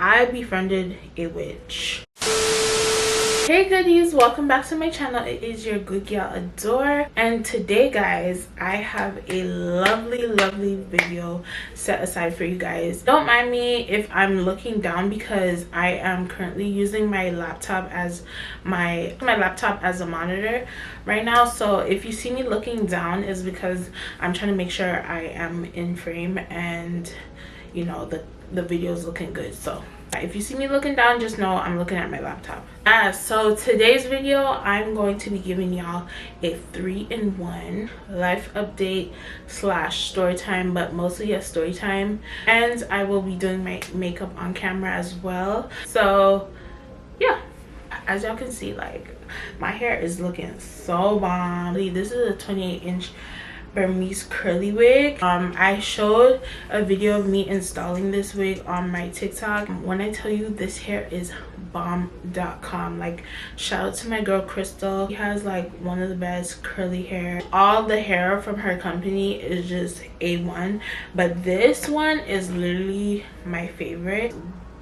I befriended a witch. Hey goodies, welcome back to my channel. It is your good girl Adore, and today guys I have a lovely video set aside for you guys. Don't mind me if I'm looking down because I am currently using my laptop as my laptop as a monitor right now, so if you see me looking down is because I'm trying to make sure I am in frame and you know the video is looking good. So if you see me looking down, just know I'm looking at my laptop. So today's video I'm going to be giving y'all a 3-in-1 life update slash story time, but mostly a story time, and I will be doing my makeup on camera as well. So yeah, as y'all can see, like my hair is looking so bomb. This is a 28-inch Burmese curly wig. I showed a video of me installing this wig on my TikTok. When I tell you this hair is bomb.com, like shout out to my girl Crystal. She has like one of the best curly hair. All the hair from her company is just A1, but this one is literally my favorite.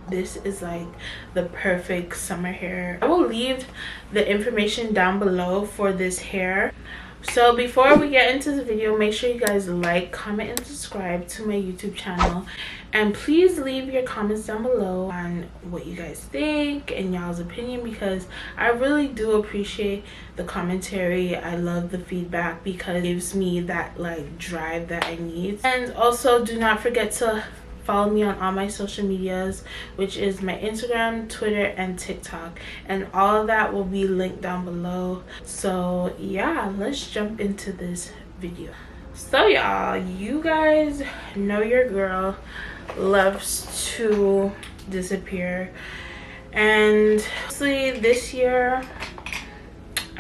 This is like the perfect summer hair. I will leave the information down below for this hair. So before we get into the video, make sure you guys like, comment, and subscribe to my YouTube channel, and please leave your comments down below on what you guys think and y'all's opinion, because I really do appreciate the commentary. I love the feedback because it gives me that like drive that I need. And also do not forget to follow me on all my social medias, which is my Instagram, Twitter, and TikTok, and all of that will be linked down below. So yeah, let's jump into this video. So y'all, you guys know your girl loves to disappear, and honestly this year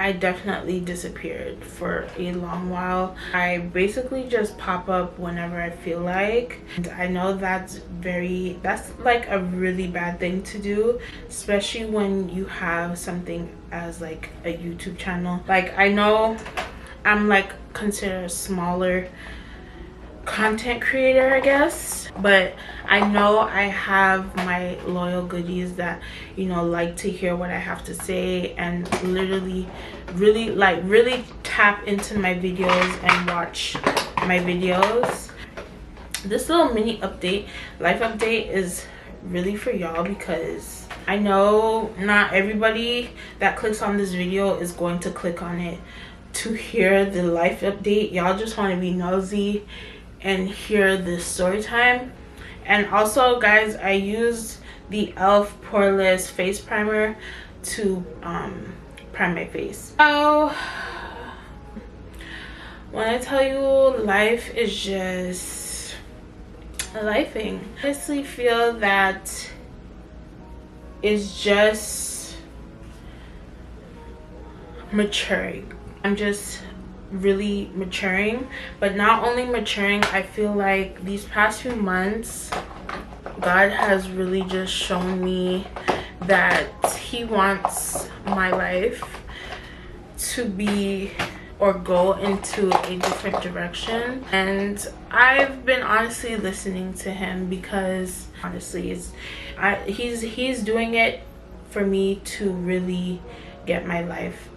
I definitely disappeared for a long while. I basically just pop up whenever I feel like. And I know that's like a really bad thing to do, especially when you have something as like a YouTube channel. Like I know I'm like considered a smaller content creator, I guess, but I know I have my loyal goodies that, you know, like to hear what I have to say and literally really tap into my videos and watch my videos. This little mini update, life update, is really for y'all because I know not everybody that clicks on this video is going to click on it to hear the life update. Y'all just want to be nosy and hear the story time. And also guys, I used the e.l.f. poreless face primer to prime my face. So when I tell you life is just lifing, I honestly feel that it's just maturing. I'm just really maturing, but not only maturing, I feel like these past few months God has really just shown me that he wants my life to be or go into a different direction, and I've been honestly listening to him because honestly he's doing it for me to really get my life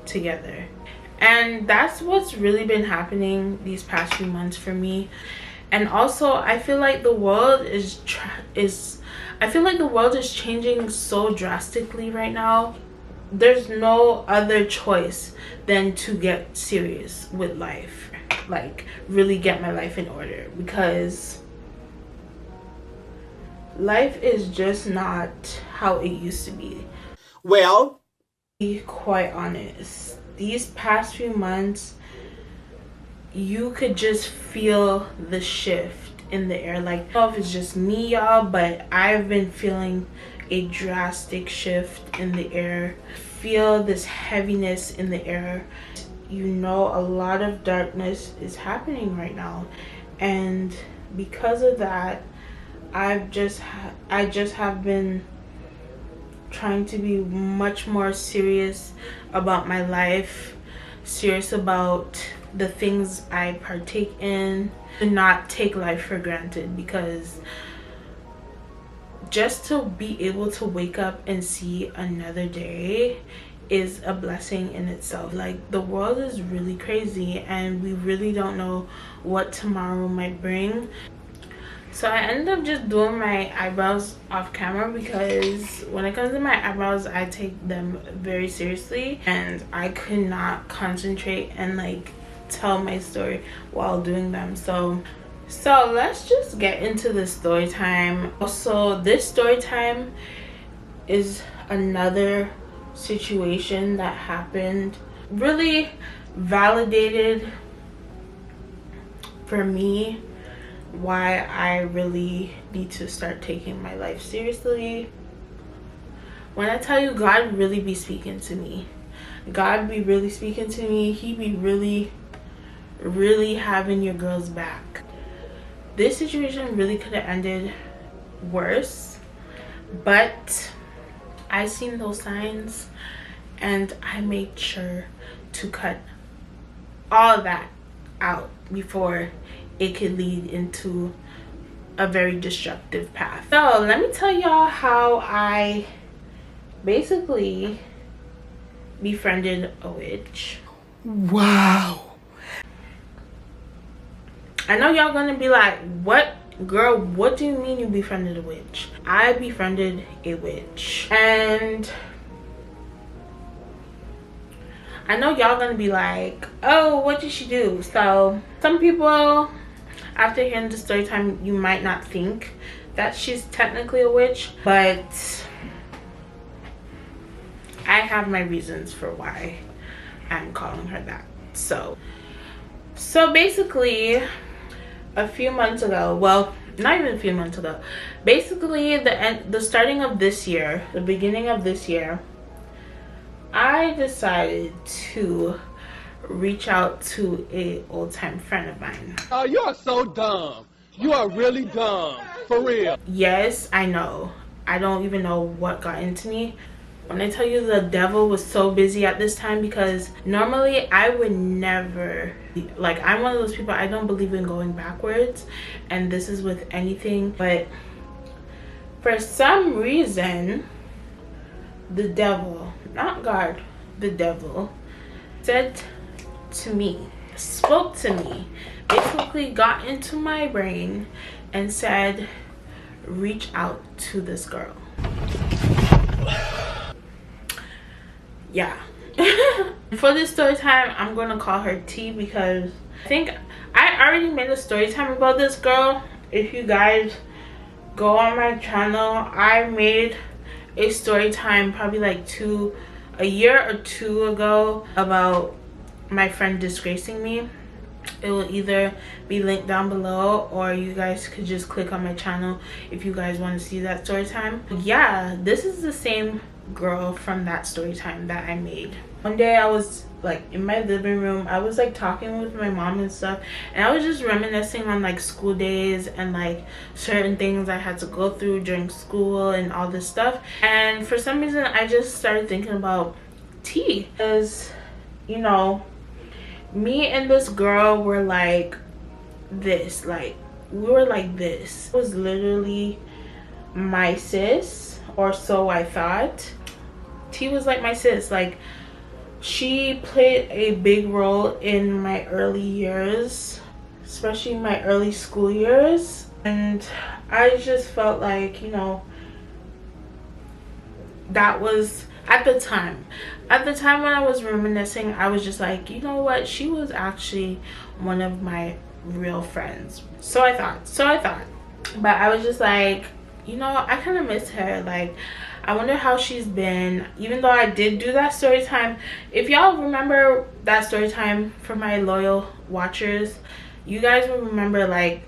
together. And that's what's really been happening these past few months for me. And also I feel like the world is changing so drastically right now. There's no other choice than to get serious with life, like really get my life in order, because life is just not how it used to be. Well, to be quite honest, these past few months you could just feel the shift in the air. Like, I don't know if it's just me y'all, but I've been feeling a drastic shift in the air. Feel this heaviness in the air. You know, a lot of darkness is happening right now, and because of that I just have been trying to be much more serious about my life, serious about the things I partake in, and not take life for granted, because just to be able to wake up and see another day is a blessing in itself. Like, the world is really crazy and we really don't know what tomorrow might bring. So I ended up just doing my eyebrows off camera, because when it comes to my eyebrows, I take them very seriously and I could not concentrate and like tell my story while doing them. So let's just get into the story time. Also, this story time is another situation that happened, really validated for me why I really need to start taking my life seriously. When I tell you, God really be speaking to me. God be really speaking to me. He be really having your girl's back. This situation really could have ended worse, but I seen those signs and I made sure to cut all that out before it could lead into a very destructive path. So let me tell y'all how I basically befriended a witch. Wow. I know y'all gonna be like, what, girl, what do you mean you befriended a witch? I befriended a witch, and I know y'all gonna be like, oh, what did she do? So some people, after hearing the story time, you might not think that she's technically a witch, but I have my reasons for why I'm calling her that. So basically, a few months ago, well, not even a few months ago, basically the starting of this year, the beginning of this year, I decided to reach out to a old-time friend of mine. Oh, you are so dumb. You are really dumb. For real. Yes, I know. I don't even know what got into me. When I tell you the devil was so busy at this time, because normally I would never, like, I'm one of those people, I don't believe in going backwards, and this is with anything. But for some reason, the devil, not God, the devil, said to me, spoke to me, basically got into my brain and said, reach out to this girl. Yeah. For this story time, I'm gonna call her T, because I think I already made a story time about this girl. If you guys go on my channel, I made a story time probably like a year or two ago about my friend disgracing me. It will either be linked down below, or you guys could just click on my channel if you guys want to see that story time. Yeah, this is the same girl from that story time that I made. One day I was like in my living room, I was like talking with my mom and stuff, and I was just reminiscing on like school days and like certain things I had to go through during school and all this stuff. And for some reason I just started thinking about T, because, you know, me and this girl were like this, like we were like this. It was literally my sis, or so I thought. T was like my sis. Like, she played a big role in my early years, especially my early school years. And I just felt like, you know, that was at the time when I was reminiscing, I was just like, you know what, she was actually one of my real friends. So I thought, but I was just like, you know, I kind of miss her. Like, I wonder how she's been. Even though I did do that story time, if y'all remember that story time, for my loyal watchers, you guys will remember, like,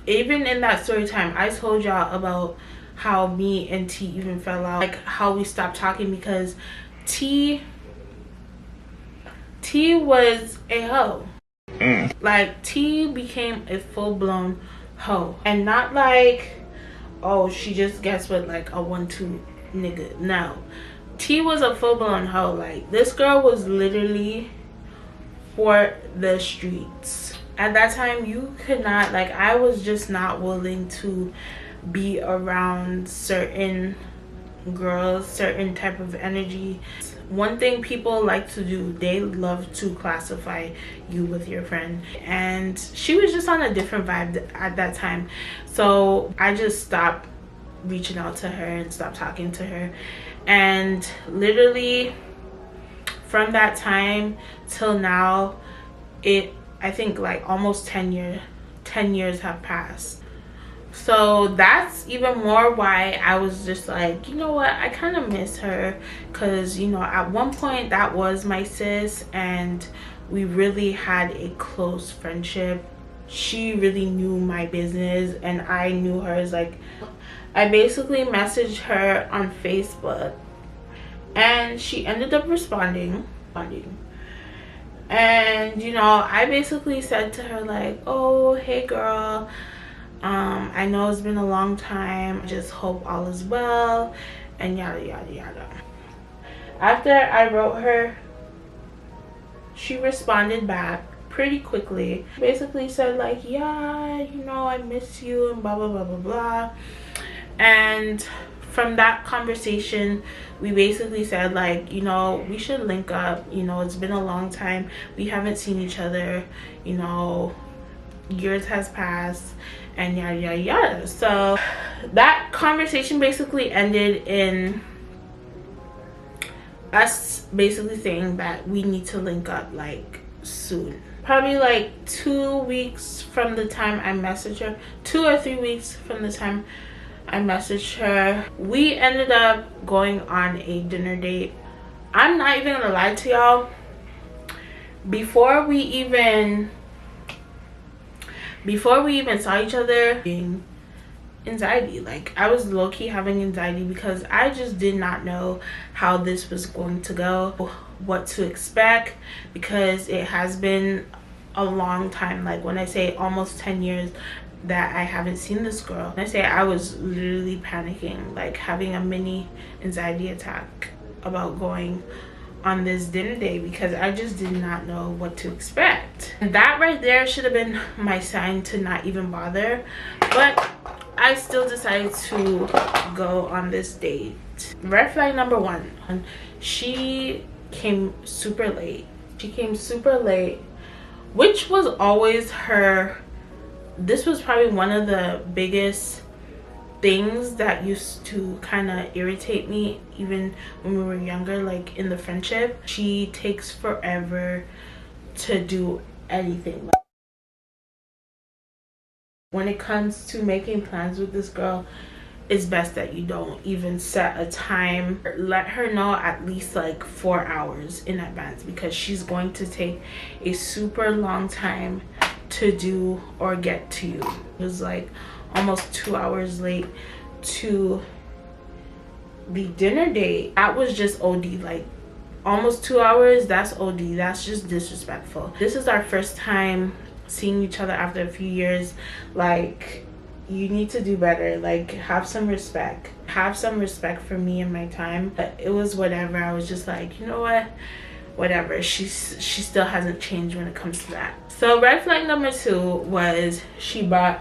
even in that story time, I told y'all about how me and T even fell out, like how we stopped talking because T was a hoe. Like, T became a full-blown hoe, and not like, oh, she just gets with like a 1-2 nigga. No, T was a full-blown hoe. Like, this girl was literally for the streets. At that time, you could not, like, I was just not willing to be around certain girls, certain type of energy. One thing people like to do, they love to classify you with your friend, and she was just on a different vibe at that time. So I just stopped reaching out to her and stopped talking to her. And literally from that time till now, I think like almost 10 years have passed. So that's even more why I was just like, you know what, I kind of miss her, because you know, at one point that was my sis and we really had a close friendship. She really knew my business and I knew hers. Like, I basically messaged her on Facebook and she ended up responding. And you know, I basically said to her like, oh hey girl, I know it's been a long time, I just hope all is well, and yada yada yada. After I wrote her, she responded back pretty quickly. Basically said like, yeah, you know, I miss you and blah blah blah blah blah. And from that conversation, we basically said like, you know, we should link up, you know, it's been a long time, we haven't seen each other, you know, years has passed, and yada yada yada. So that conversation basically ended in us basically saying that we need to link up like soon. Probably like 2 weeks from the time I messaged her, 2 or 3 weeks from the time I messaged her, we ended up going on a dinner date. I'm not even gonna lie to y'all, before we even saw each other, being anxiety, like I was low-key having anxiety because I just did not know how this was going to go, what to expect, because it has been a long time. Like when I say almost 10 years that I haven't seen this girl, when I say I was literally panicking, like having a mini anxiety attack about going on this dinner date, because I just did not know what to expect. And that right there should have been my sign to not even bother, but I still decided to go on this date. Red flag number 1, she came super late. Which was always her. This was probably one of the biggest things that used to kind of irritate me even when we were younger, like in the friendship. She takes forever to do anything. When it comes to making plans with this girl, it's best that you don't even set a time. Let her know at least like 4 hours in advance, because she's going to take a super long time to do or get to you. It was like almost 2 hours late to the dinner date. That was just OD. Like almost 2 hours, that's OD. That's just disrespectful. This is our first time seeing each other after a few years. Like, you need to do better. Like, have some respect for me and my time. But it was whatever. I was just like, you know what, whatever. She still hasn't changed when it comes to that. So red flag number 2 was she brought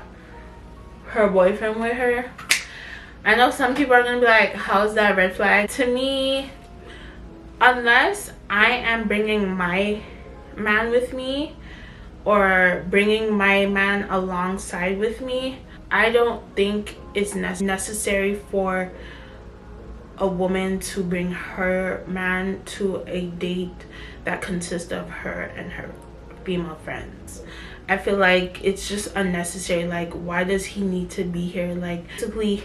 her boyfriend with her. I know some people are gonna be like, how's that red flag? To me, unless I am bringing my man with me or bringing my man alongside with me, I don't think it's necessary for a woman to bring her man to a date that consists of her and her female friends. I feel like it's just unnecessary. Like, why does he need to be here? Like, basically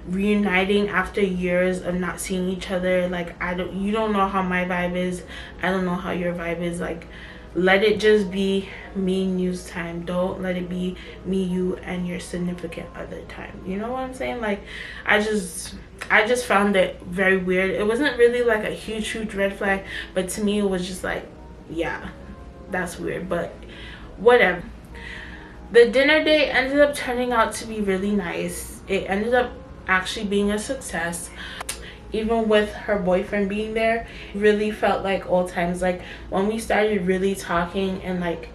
reuniting after years of not seeing each other. Like, you don't know how my vibe is, I don't know how your vibe is. Like, let it just be me and you's time. Don't let it be me, you, and your significant other time. You know what I'm saying? Like, I just found it very weird. It wasn't really like a huge red flag, but to me it was just like, yeah, that's weird, but whatever. The dinner date ended up turning out to be really nice. It ended up actually being a success. Even with her boyfriend being there, it really felt like old times. Like, when we started really talking and like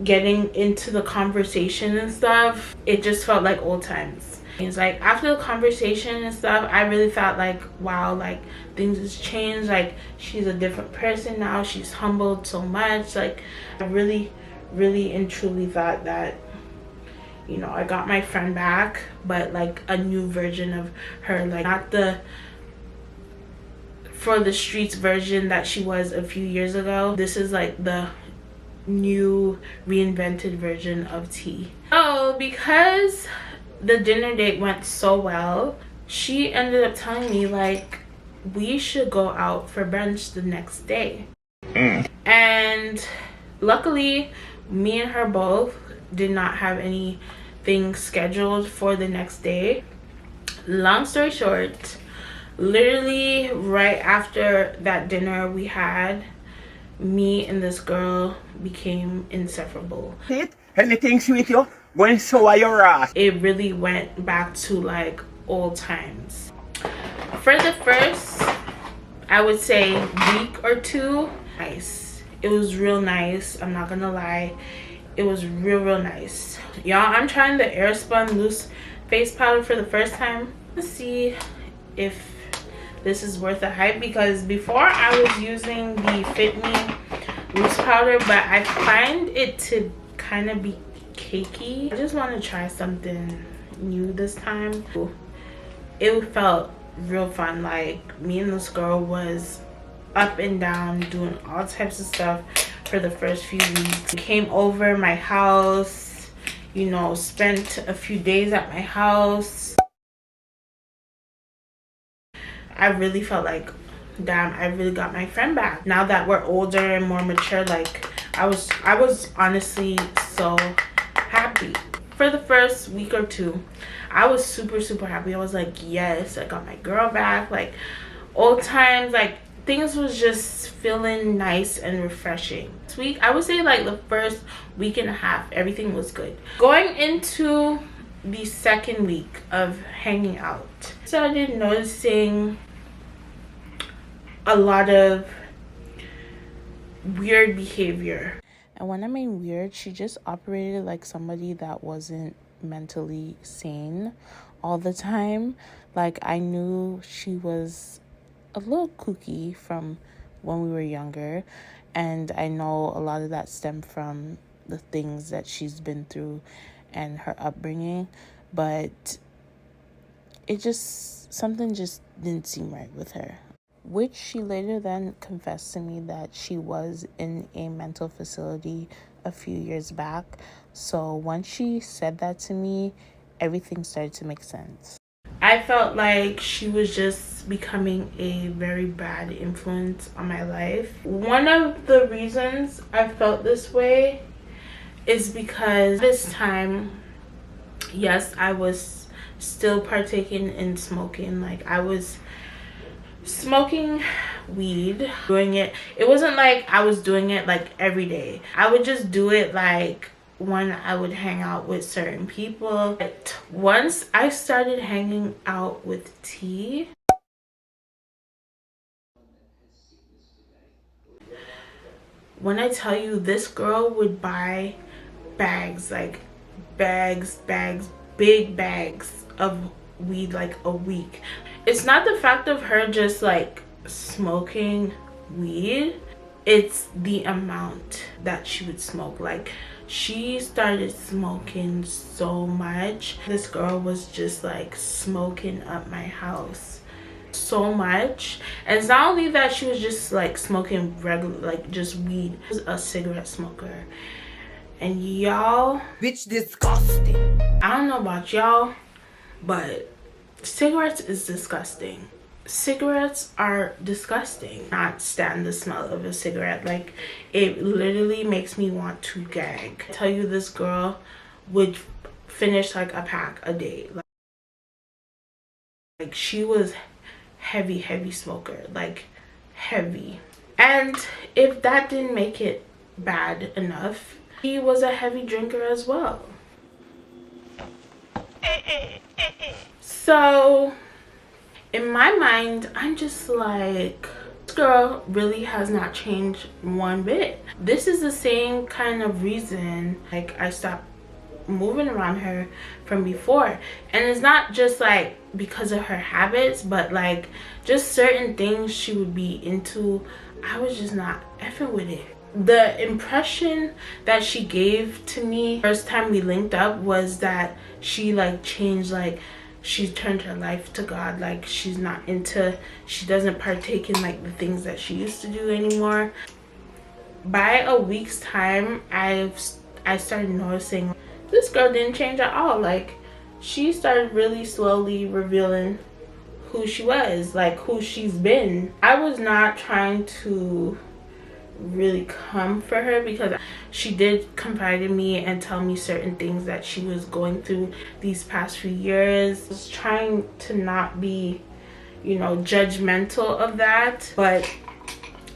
getting into the conversation and stuff, it just felt like old times. It's like after the conversation and stuff, I really felt like, wow, like things has changed. Like she's a different person now. She's humbled so much. Like I really and truly thought that, you know, I got my friend back, but like a new version of her, like not the for the streets version that she was a few years ago. This is like the new reinvented version of T. Oh, because the dinner date went so well, she ended up telling me like we should go out for brunch the next day. And luckily me and her both did not have anything scheduled for the next day. Long story short, literally right after that dinner we had, me and this girl became inseparable. Anything sweet you? Going sour your ass. It really went back to like old times. For the first, I would say, week or two, nice. It was real nice. I'm not gonna lie. It was real nice. Y'all, I'm trying the Airspun loose face powder for the first time. Let's see if this is worth the hype, because before I was using the Fit Me loose powder, but I find it to kind of be cakey. I just want to try something new this time. It felt real fun. Like me and this girl was up and down doing all types of stuff for the first few weeks. Came over my house, you know, spent a few days at my house. I really felt like, damn, I really got my friend back. Now that we're older and more mature, like I was honestly so happy. For the first week or two, I was super happy. I was like, yes, I got my girl back. Like old times, like things was just feeling nice and refreshing. This week, I would say like the first week and a half, everything was good. Going into the second week of hanging out, started noticing a lot of weird behavior. And when I mean weird, she just operated like somebody that wasn't mentally sane all the time. Like I knew she was a little kooky from when we were younger, and I know a lot of that stemmed from the things that she's been through and her upbringing, but something just didn't seem right with her, which she later then confessed to me that she was in a mental facility a few years back. So once she said that to me, everything started to make sense. I felt like she was just becoming a very bad influence on my life. One of the reasons I felt this way is because this time, yes, I was still partaking in smoking. Like I was smoking weed, doing it. It wasn't like I was doing it like every day. I would just do it like when I would hang out with certain people. But once I started hanging out with T, when I tell you, this girl would buy bags, like bags, big bags of weed like a week. It's not the fact of her just like smoking weed, it's the amount that she would smoke. Like she started smoking so much. This girl was just like smoking up my house so much. And it's not only that she was just like smoking regular, like just weed. She was a cigarette smoker. And y'all, Bitch disgusting. I don't know about y'all, but cigarettes is disgusting. Cigarettes are disgusting. Not stand the smell of a cigarette. Like it literally makes me want to gag. I tell you, this girl would finish like a pack a day. Like she was heavy smoker, like heavy. And if that didn't make it bad enough, he was a heavy drinker as well. So in my mind, I'm just like, this girl really has not changed one bit. This is the same kind of reason like I stopped moving around her from before. And it's not just like because of her habits, but like just certain things she would be into, I was just not effing with it. The impression that she gave to me first time we linked up was that she like changed, like she turned her life to God, like she doesn't partake in like the things that she used to do anymore. By a week's time, I started noticing this girl didn't change at all. Like she started really slowly revealing who she was, like who she's been. I was not trying to really come for her because she did confide in me and tell me certain things that she was going through these past few years. I was trying to not be, you know, judgmental of that, but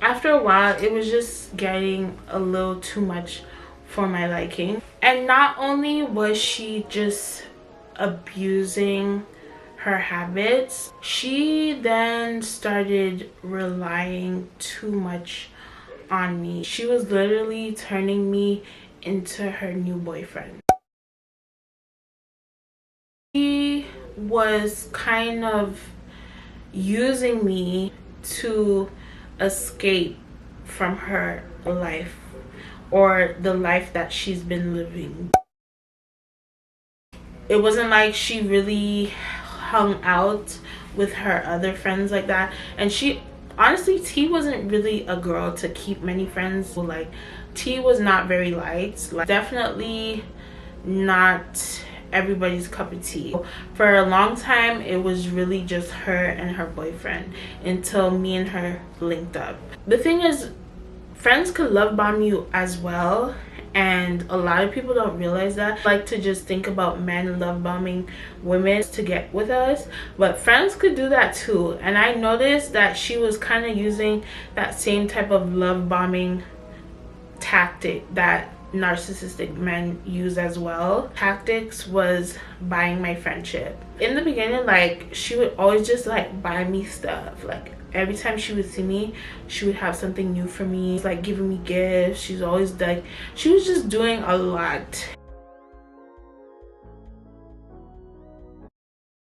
after a while it was just getting a little too much for my liking. And not only was she just abusing her habits, she then started relying too much on me. She was literally turning me into her new boyfriend. She was kind of using me to escape from her life, or the life that she's been living. It wasn't like she really hung out with her other friends like that. And she honestly, T wasn't really a girl to keep many friends. Like T was not very liked, like definitely not everybody's cup of tea. For a long time it was really just her and her boyfriend until me and her linked up. The thing is, friends could love bomb you as well, and a lot of people don't realize that. I like to just think about men love bombing women to get with us, but friends could do that too. And I noticed that she was kind of using that same type of love bombing tactic that narcissistic men use as well. Tactics was buying my friendship. In the beginning, like she would always just like buy me stuff. Like every time she would see me, she would have something new for me, like giving me gifts. She's always like, she was just doing a lot.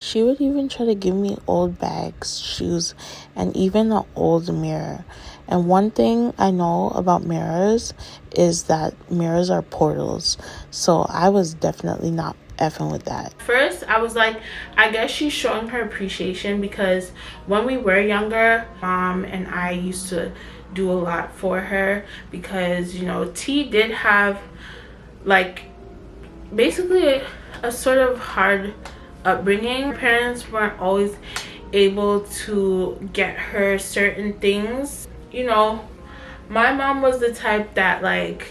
She would even try to give me old bags, shoes, and even an old mirror. And one thing I know about mirrors is that mirrors are portals. So I was definitely not effing with that. First, I was like, I guess she's showing her appreciation, because when we were younger, Mom and I used to do a lot for her, because, you know, T did have like basically a sort of hard upbringing. Her parents weren't always able to get her certain things. You know, my mom was the type that like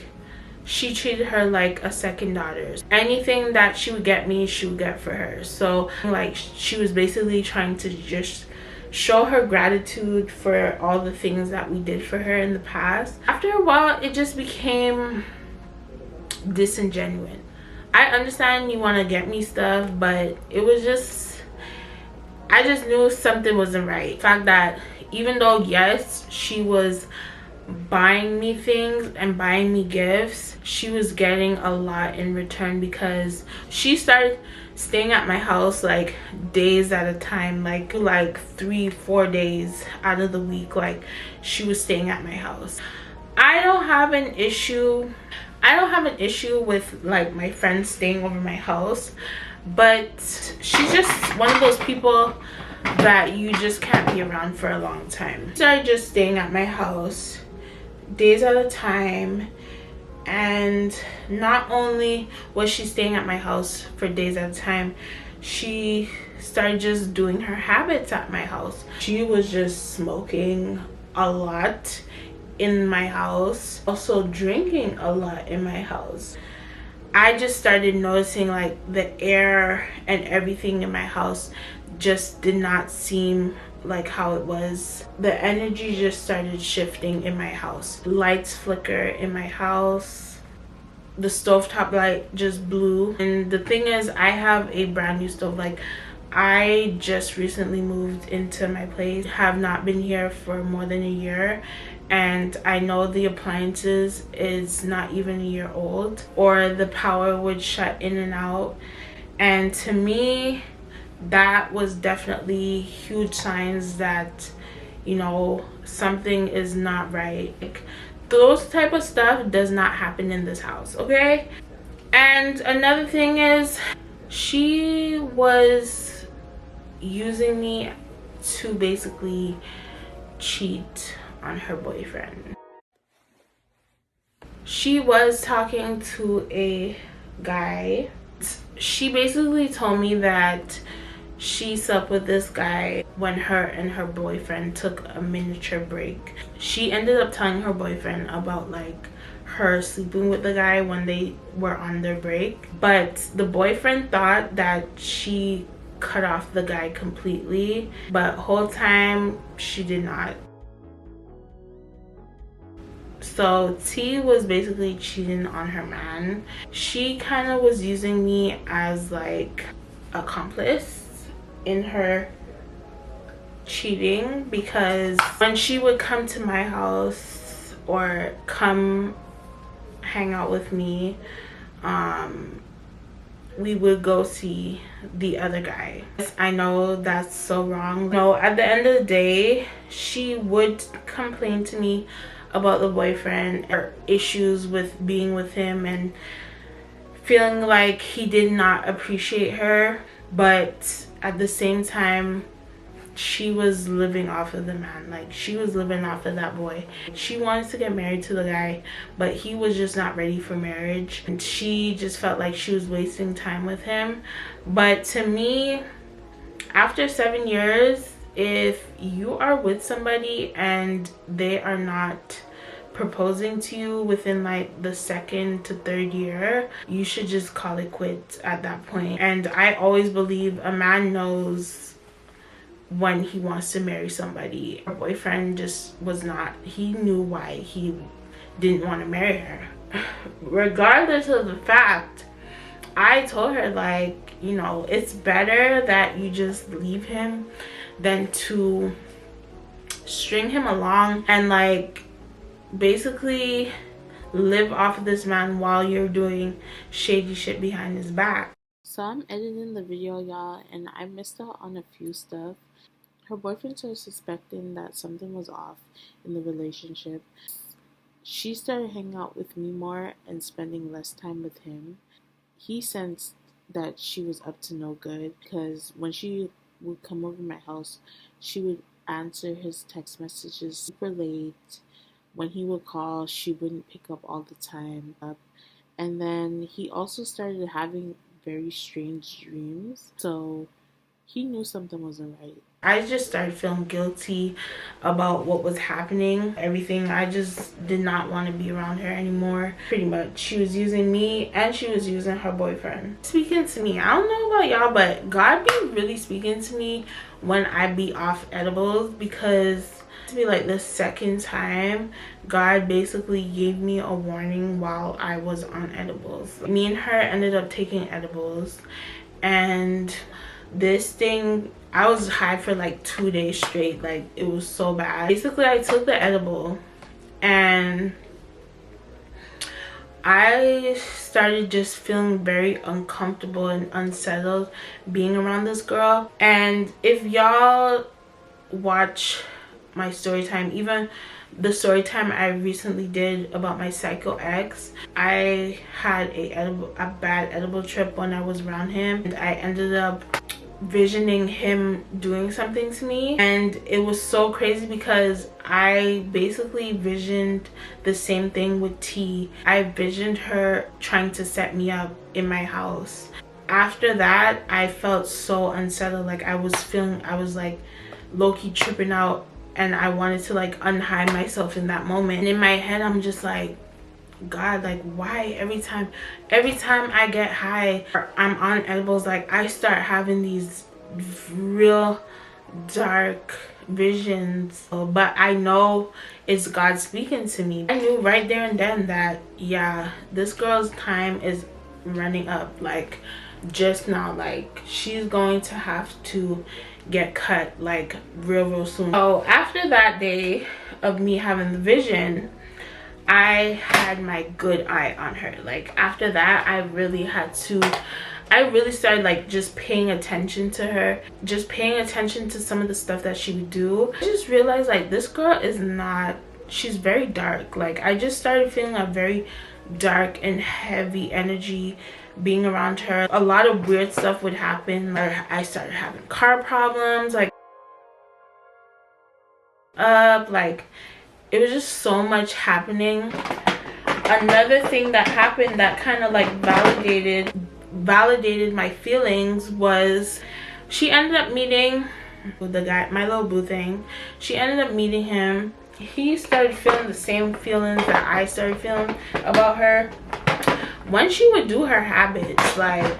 she treated her like a second daughter. Anything that she would get me, she would get for her. So like she was basically trying to just show her gratitude for all the things that we did for her in the past. After a while it just became disingenuous. I understand you want to get me stuff, but it was just, I just knew something wasn't right. The fact that even though yes, she was buying me things and buying me gifts, she was getting a lot in return, because she started staying at my house like days at a time, like 3-4 days out of the week. Like she was staying at my house. I don't have an issue with like my friends staying over my house, but she's just one of those people that you just can't be around for a long time. She started just staying at my house days at a time, and not only was she staying at my house for days at a time, she started just doing her habits at my house. She was just smoking a lot in my house, also drinking a lot in my house. I just started noticing like the air and everything in my house just did not seem like how it was. The energy just started shifting in my house. Lights flicker in my house. The stovetop light just blew. And the thing is, I have a brand new stove. Like I just recently moved into my place, have not been here for more than a year, and I know the appliances is not even a year old, or the power would shut in and out. And to me, that was definitely huge signs that, you know, something is not right. Like, those type of stuff does not happen in this house, okay? And another thing is, she was using me to basically cheat on her boyfriend. She was talking to a guy. She basically told me that she slept with this guy when her and her boyfriend took a miniature break. She ended up telling her boyfriend about like her sleeping with the guy when they were on their break, but the boyfriend thought that she cut off the guy completely, but whole time she did not. So T was basically cheating on her man. She kind of was using me as like accomplice in her cheating, because when she would come to my house or come hang out with me, we would go see the other guy. I know that's so wrong. No, at the end of the day, she would complain to me about the boyfriend, or issues with being with him and feeling like he did not appreciate her, but at the same time she was living off of the man. Like, she was living off of that boy. She wanted to get married to the guy, but he was just not ready for marriage, and she just felt like she was wasting time with him. But to me, after 7 years, if you are with somebody and they are not proposing to you within like the 2nd to 3rd year, you should just call it quits at that point. And I always believe a man knows when he wants to marry somebody. Her boyfriend just was not, he knew why he didn't want to marry her. Regardless of the fact, I told her, like, you know, it's better that you just leave him than to string him along and like basically live off of this man while you're doing shady shit behind his back. So I'm editing the video, y'all, and I missed out on a few stuff. Her boyfriend started suspecting that something was off in the relationship. She started hanging out with me more and spending less time with him. He sensed that she was up to no good, because when she would come over my house, she would answer his text messages super late. When he would call, she wouldn't pick up all the time. And then he also started having very strange dreams, so he knew something wasn't right. I just started feeling guilty about what was happening, everything. I just did not want to be around her anymore. Pretty much, she was using me and she was using her boyfriend. Speaking to me, I don't know about y'all, but God be really speaking to me when I be off edibles, because to be like the 2nd time, God basically gave me a warning while I was on edibles. Me and her ended up taking edibles, and this thing, I was high for like 2 days straight. Like, it was so bad. Basically, I took the edible and I started just feeling very uncomfortable and unsettled being around this girl. And if y'all watch my story time, even the story time I recently did about my psycho ex, I had a bad edible trip when I was around him, and I ended up visioning him doing something to me. And it was so crazy because I basically visioned the same thing with T. I visioned her trying to set me up in my house. After that, I felt so unsettled. Like, I was like low-key tripping out, and I wanted to like unhide myself in that moment. And in my head, I'm just like, God, like, why every time I get high or I'm on edibles, like, I start having these real dark visions? But I know it's God speaking to me. I knew right there and then that, yeah, this girl's time is running up. Like, just now. Like, she's going to have to get cut like real soon. So after that day of me having the vision, I had my good eye on her. Like, after that, I really started like just paying attention to her, just paying attention to some of the stuff that she would do. I just realized, like, this girl is not, she's very dark. Like, I just started feeling a very dark and heavy energy being around her. A lot of weird stuff would happen. Like, I started having car problems, like it was just so much happening. Another thing that happened that kind of like validated my feelings was she ended up meeting the guy, my little boo thing. She ended up meeting him. He started feeling the same feelings that I started feeling about her. When she would do her habits, like,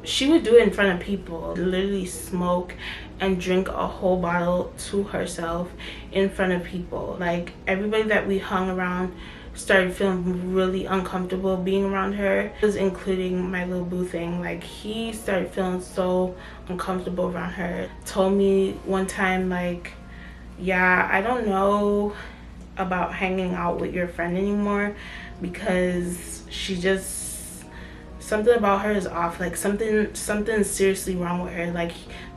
she would do it in front of people, literally smoke and drink a whole bottle to herself in front of people. Like, everybody that we hung around started feeling really uncomfortable being around her, including my little boo thing. Like, he started feeling so uncomfortable around her. Told me one time, like, yeah, I don't know about hanging out with your friend anymore because she just, something about her is off. Like, something's seriously wrong with her. Like,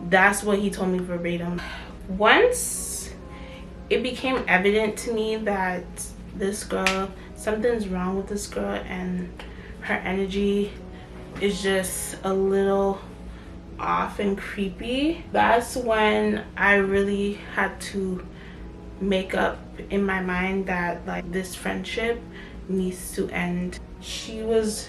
that's what he told me verbatim. Once it became evident to me that this girl, something's wrong with this girl and her energy is just a little off and creepy, that's when I really had to make up in my mind that, like, this friendship needs to end. She was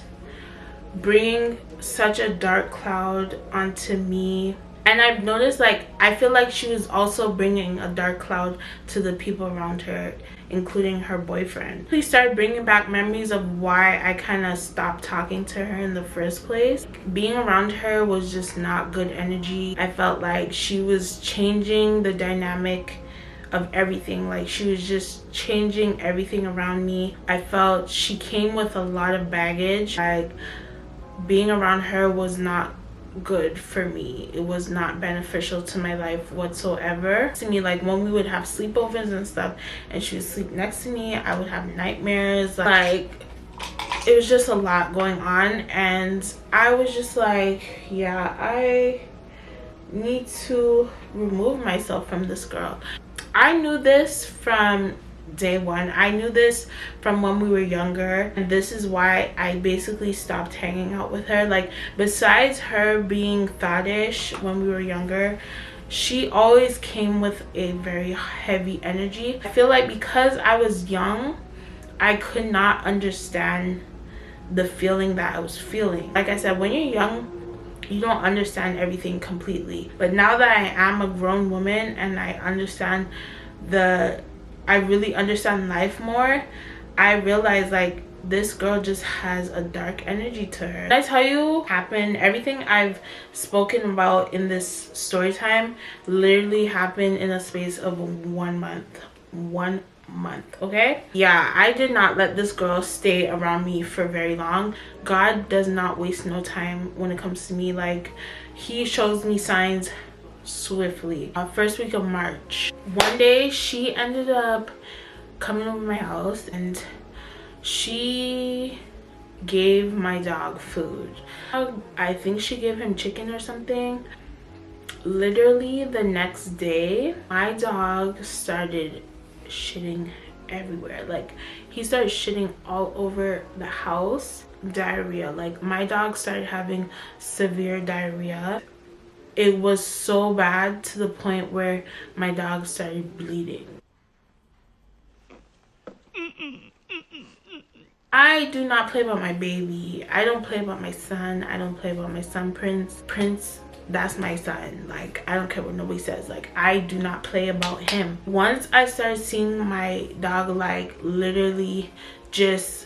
bringing such a dark cloud onto me, and I've noticed, like, I feel like she was also bringing a dark cloud to the people around her, including her boyfriend. She started bringing back memories of why I kind of stopped talking to her in the first place. Being around her was just not good energy. I felt like she was changing the dynamic of everything. Like, she was just changing everything around me. I felt she came with a lot of baggage. Like, being around her was not good for me. It was not beneficial to my life whatsoever. To me, like, when we would have sleepovers and stuff and she would sleep next to me, I would have nightmares. Like, it was just a lot going on, and I was just like, yeah, I need to remove myself from this girl. I knew this from day one. I knew this from when we were younger, and this is why I basically stopped hanging out with her. Like, besides her being thottish when we were younger, she always came with a very heavy energy. I feel like because I was young, I could not understand the feeling that I was feeling. Like I said, when you're young, you don't understand everything completely. But now that I am a grown woman and I really understand life more, I realize, like, this girl just has a dark energy to her. Did I tell you what happened? Everything I've spoken about in this story time literally happened in a space of 1 month. 1 month, okay? Yeah, I did not let this girl stay around me for very long. God does not waste no time when it comes to me. Like, he shows me signs swiftly. First week of March, one day she ended up coming over my house and she gave my dog food. I think she gave him chicken or something. Literally the next day, my dog started shitting everywhere. Like, he started shitting all over the house. Diarrhea. Like, my dog started having severe diarrhea. It was so bad to the point where my dog started bleeding. I do not play about my baby. I don't play about my son. I don't play about my son, Prince, that's my son. Like, I don't care what nobody says. Like, I do not play about him. Once I started seeing my dog, like, literally just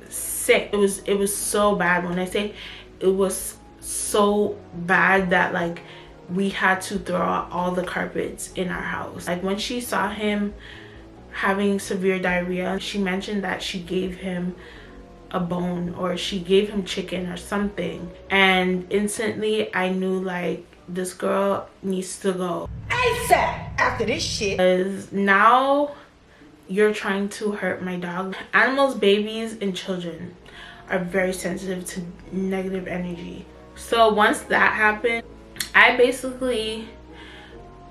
sick, it was so bad. When I say it was so bad that, like, we had to throw out all the carpets in our house. Like, when she saw him having severe diarrhea, she mentioned that she gave him a bone, or she gave him chicken or something, and instantly I knew like this girl needs to go ASAP after this shit. because now you're trying to hurt my dog. Animals, babies, and children are very sensitive to negative energy. So once that happened, I basically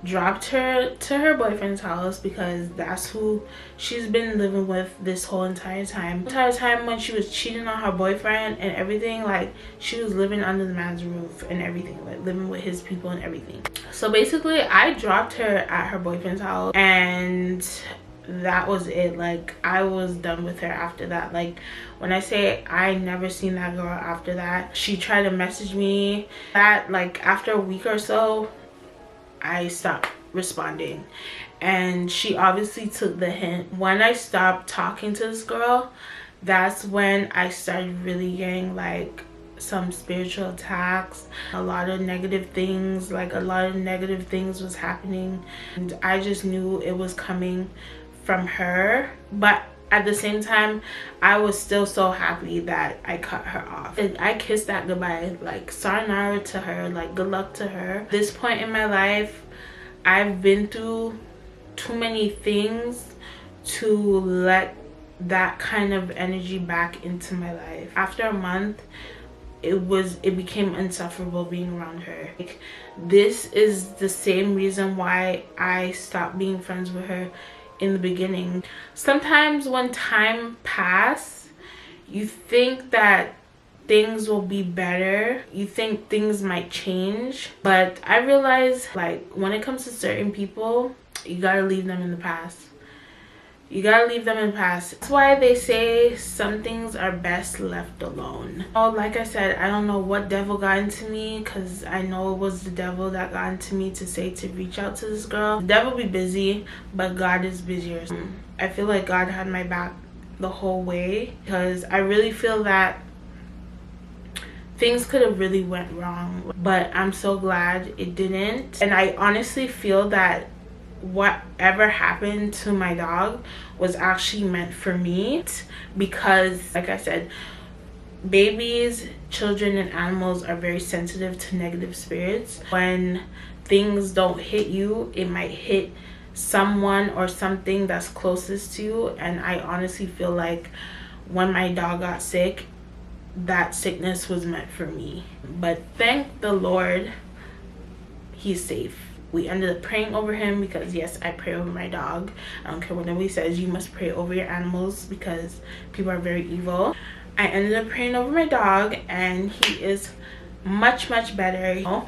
dropped her to her boyfriend's house because that's who she's been living with this whole entire time. When she was cheating on her boyfriend and everything, like she was living under the man's roof and everything, like living with his people and everything. So basically I dropped her at her boyfriend's house, and that was it. Like I was done with her after that. Like when I say I never seen that girl after that. She tried to message me that like after a week or so I stopped responding, and she obviously took the hint. When I stopped talking to this girl, that's when I started really getting like some spiritual attacks, a lot of negative things, like a lot of negative things was happening, and I just knew it was coming from her. But at the same time, I was still so happy that I cut her off. And I kissed that goodbye, like sayonara to her, like good luck to her. At this point in my life, I've been through too many things to let that kind of energy back into my life. After a month, it became insufferable being around her. Like, this is the same reason why I stopped being friends with her in the beginning. Sometimes when time passes, you think that things will be better, you think things might change, but I realize like when it comes to certain people, you gotta leave them in the past. You gotta leave them in the past. That's why they say some things are best left alone. Oh, like I said, I don't know what devil got into me, because I know it was the devil that got into me to say to reach out to this girl. The devil be busy, but God is busier. I feel like God had my back the whole way, because I really feel that things could have really went wrong, but I'm so glad it didn't. And I honestly feel that whatever happened to my dog was actually meant for me, because like I said, babies, children, and animals are very sensitive to negative spirits. When things don't hit you, it might hit someone or something that's closest to you. And I honestly feel like when my dog got sick, that sickness was meant for me. But thank the Lord, he's safe. We ended up praying over him, because yes, I pray over my dog. I don't care what nobody says, you must pray over your animals because people are very evil. I ended up praying over my dog, and he is much better.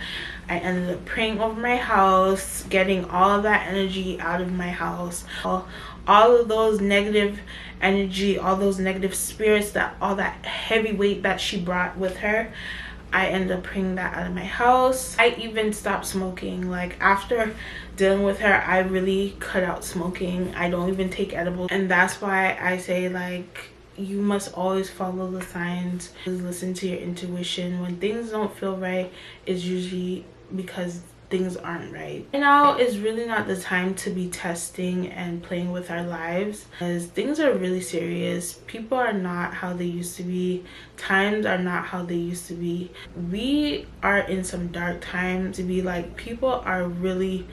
I ended up praying over my house, getting all that energy out of my house, all of those negative energy, all those negative spirits, that all that heavy weight that she brought with her. I ended up praying that out of my house. I even stopped smoking. Like after dealing with her, I really cut out smoking. I don't even take edibles, and that's why I say like you must always follow the signs. Listen to your intuition. When things don't feel right, it's usually because things aren't right. And now is really not the time to be testing and playing with our lives, because things are really serious. People are not how they used to be. Times are not how they used to be. We are in some dark times. To be like, people are really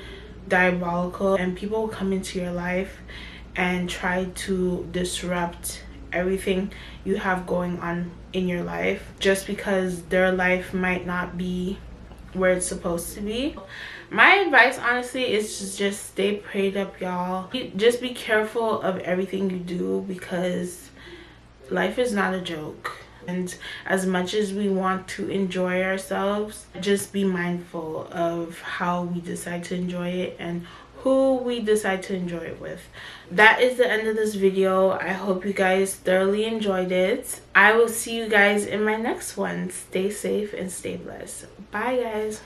diabolical, and people will come into your life and try to disrupt everything you have going on in your life, just because their life might not be where it's supposed to be. My advice honestly is to just stay prayed up, y'all. Just be careful of everything you do, because life is not a joke. And as much as we want to enjoy ourselves, just be mindful of how we decide to enjoy it and who we decide to enjoy it with. That is the end of this video. I hope you guys thoroughly enjoyed it. I will see you guys in my next one. Stay safe and stay blessed. Bye guys.